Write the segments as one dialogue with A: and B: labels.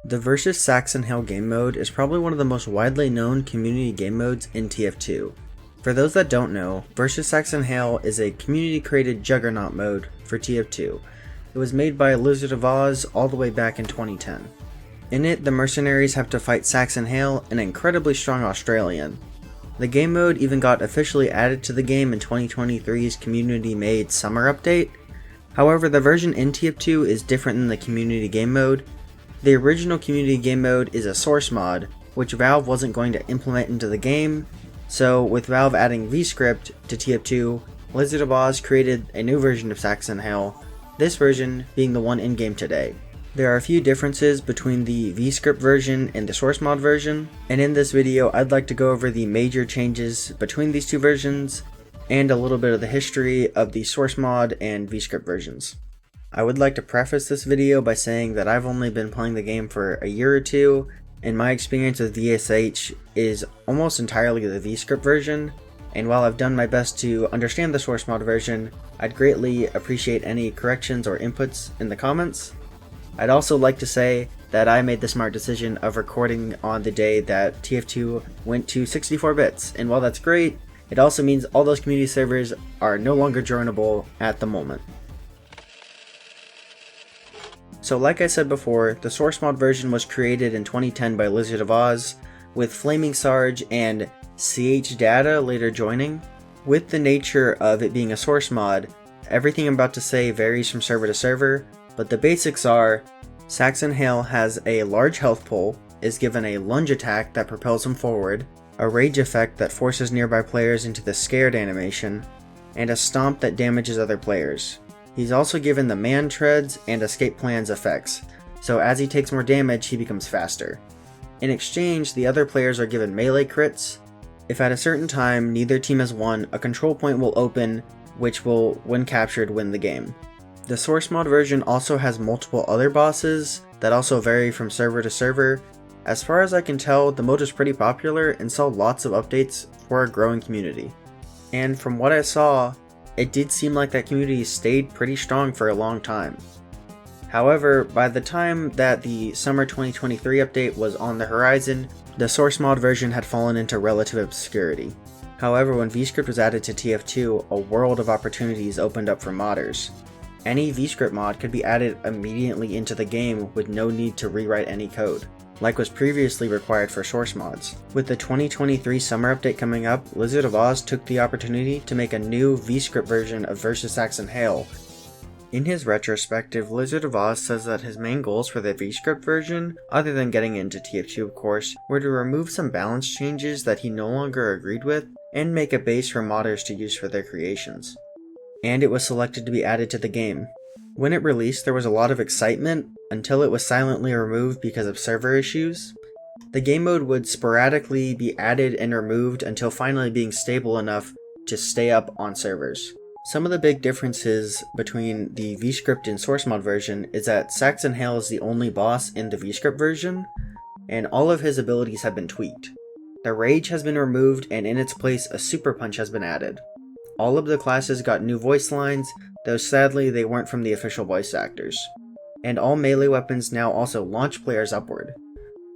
A: The Versus Saxton Hale game mode is probably one of the most widely known community game modes in TF2. For those that don't know, Versus Saxton Hale is a community-created juggernaut mode for TF2. It was made by Lizard of Oz all the way back in 2010. In it, the mercenaries have to fight Saxton Hale, an incredibly strong Australian. The game mode even got officially added to the game in 2023's community-made summer update. However, the version in TF2 is different than the community game mode. The original community game mode is a Sourcemod, which Valve wasn't going to implement into the game, so with Valve adding Vscript to TF2, Lizard of Oz created a new version of Saxton Hale, this version being the one in-game today. There are a few differences between the Vscript version and the Sourcemod version, and in this video I'd like to go over the major changes between these two versions, and a little bit of the history of the Sourcemod and Vscript versions. I would like to preface this video by saying that I've only been playing the game for a year or two, and my experience with VSH is almost entirely the Vscript version, and while I've done my best to understand the Sourcemod version, I'd greatly appreciate any corrections or inputs in the comments. I'd also like to say that I made the smart decision of recording on the day that TF2 went to 64 bits, and while that's great, it also means all those community servers are no longer joinable at the moment. So like I said before, the Sourcemod version was created in 2010 by Lizard of Oz, with Flaming Sarge and CH Data later joining. With the nature of it being a source mod, everything I'm about to say varies from server to server, but the basics are, Saxton Hale has a large health pull, is given a lunge attack that propels him forward, a rage effect that forces nearby players into the scared animation, and a stomp that damages other players. He's also given the man treads and escape plans effects, so as he takes more damage he becomes faster. In exchange, the other players are given melee crits. If at a certain time neither team has won, a control point will open, which will, when captured, win the game. The Sourcemod version also has multiple other bosses that also vary from server to server. As far as I can tell, the mode is pretty popular and saw lots of updates for a growing community. And from what I saw, it did seem like that community stayed pretty strong for a long time. However, by the time that the summer 2023 update was on the horizon, the Sourcemod version had fallen into relative obscurity. However, when Vscript was added to TF2, a world of opportunities opened up for modders. Any Vscript mod could be added immediately into the game with no need to rewrite any code, like was previously required for source mods. With the 2023 summer update coming up, Lizard of Oz took the opportunity to make a new Vscript version of Versus Saxton Hale. In his retrospective, Lizard of Oz says that his main goals for the Vscript version, other than getting into TF2 of course, were to remove some balance changes that he no longer agreed with, and make a base for modders to use for their creations. And it was selected to be added to the game. When it released, there was a lot of excitement, until it was silently removed because of server issues. The game mode would sporadically be added and removed until finally being stable enough to stay up on servers. Some of the big differences between the Vscript and Sourcemod version is that Saxton Hale is the only boss in the Vscript version, and all of his abilities have been tweaked. The rage has been removed, and in its place a super punch has been added. All of the classes got new voice lines, though sadly they weren't from the official voice actors. And all melee weapons now also launch players upward.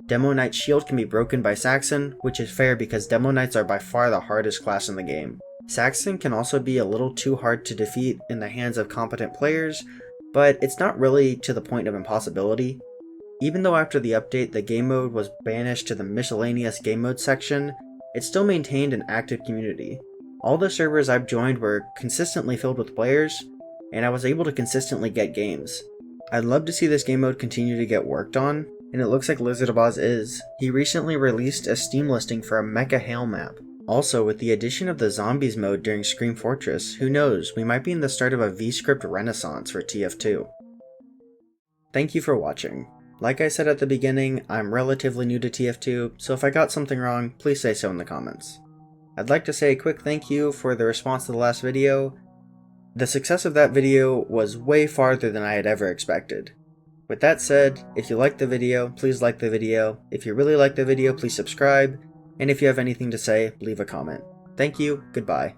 A: Demo Knight's shield can be broken by Saxton, which is fair because Demo Knights are by far the hardest class in the game. Saxton can also be a little too hard to defeat in the hands of competent players, but it's not really to the point of impossibility. Even though after the update the game mode was banished to the miscellaneous game mode section, it still maintained an active community. All the servers I've joined were consistently filled with players, and I was able to consistently get games. I'd love to see this game mode continue to get worked on, and it looks like Lizard of Oz is. He recently released a Steam listing for a Mecha Hale map. Also, with the addition of the Zombies mode during Scream Fortress, who knows, we might be in the start of a Vscript renaissance for TF2. Thank you for watching. Like I said at the beginning, I'm relatively new to TF2, so if I got something wrong, please say so in the comments. I'd like to say a quick thank you for the response to the last video. The success of that video was way farther than I had ever expected. With that said, if you liked the video, please like the video. If you really liked the video, please subscribe. And if you have anything to say, leave a comment. Thank you, goodbye.